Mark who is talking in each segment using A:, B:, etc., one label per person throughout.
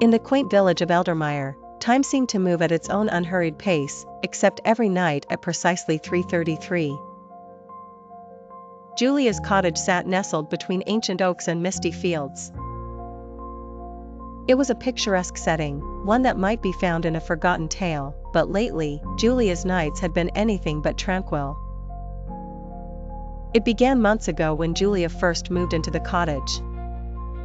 A: In the quaint village of Eldermire, time seemed to move at its own unhurried pace, except every night at precisely 3:33. Julia's cottage sat nestled between ancient oaks and misty fields. It was a picturesque setting, one that might be found in a forgotten tale, but lately, Julia's nights had been anything but tranquil. It began months ago when Julia first moved into the cottage.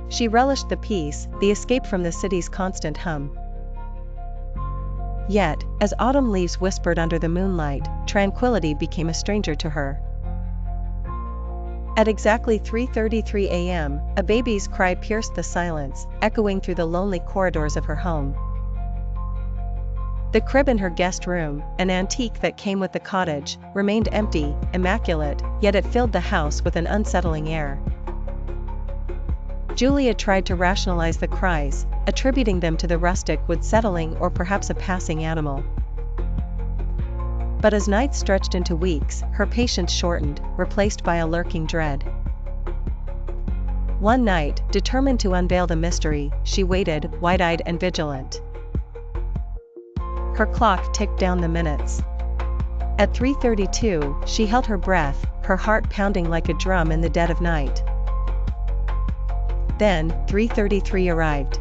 A: She relished the peace, the escape from the city's constant hum. Yet, as autumn leaves whispered under the moonlight, tranquility became a stranger to her. At exactly 3:33 a.m., a baby's cry pierced the silence, echoing through the lonely corridors of her home. The crib in her guest room, an antique that came with the cottage, remained empty, immaculate, yet it filled the house with an unsettling air. Julia tried to rationalize the cries, attributing them to the rustic wood settling or perhaps a passing animal. But as nights stretched into weeks, her patience shortened, replaced by a lurking dread. One night, determined to unveil the mystery, she waited, wide-eyed and vigilant. Her clock ticked down the minutes. At 3:32, she held her breath, her heart pounding like a drum in the dead of night. Then, 3:33 arrived.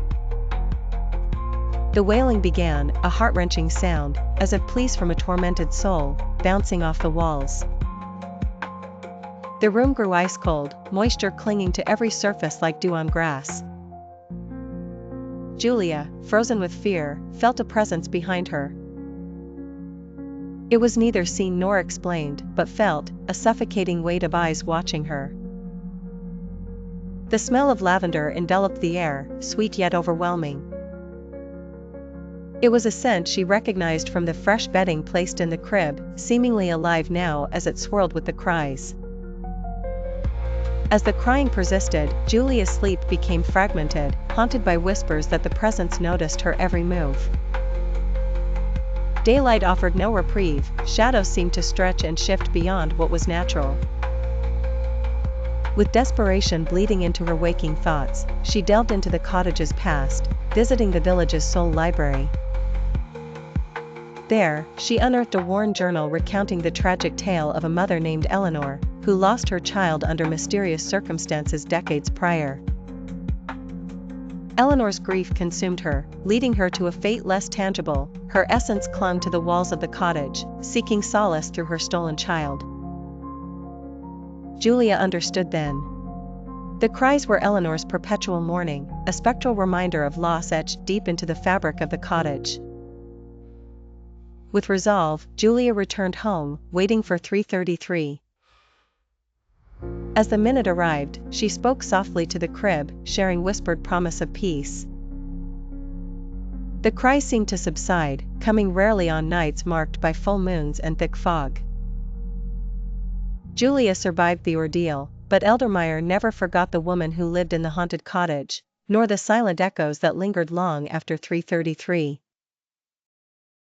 A: The wailing began, a heart-wrenching sound, as if pleas from a tormented soul, bouncing off the walls. The room grew ice-cold, moisture clinging to every surface like dew on grass. Julia, frozen with fear, felt a presence behind her. It was neither seen nor explained, but felt, a suffocating weight of eyes watching her. The smell of lavender enveloped the air, sweet yet overwhelming. It was a scent she recognized from the fresh bedding placed in the crib, seemingly alive now as it swirled with the cries. As the crying persisted, Julia's sleep became fragmented, haunted by whispers that the presence noticed her every move. Daylight offered no reprieve, shadows seemed to stretch and shift beyond what was natural. With desperation bleeding into her waking thoughts, she delved into the cottage's past, visiting the village's sole library. There, she unearthed a worn journal recounting the tragic tale of a mother named Eleanor, who lost her child under mysterious circumstances decades prior. Eleanor's grief consumed her, leading her to a fate less tangible. Her essence clung to the walls of the cottage, seeking solace through her stolen child. Julia understood then. The cries were Eleanor's perpetual mourning, a spectral reminder of loss etched deep into the fabric of the cottage. With resolve, Julia returned home, waiting for 3:33. As the minute arrived, she spoke softly to the crib, sharing whispered promise of peace. The cries seemed to subside, coming rarely on nights marked by full moons and thick fog. Julia survived the ordeal, but Eldermire never forgot the woman who lived in the haunted cottage, nor the silent echoes that lingered long after 3:33.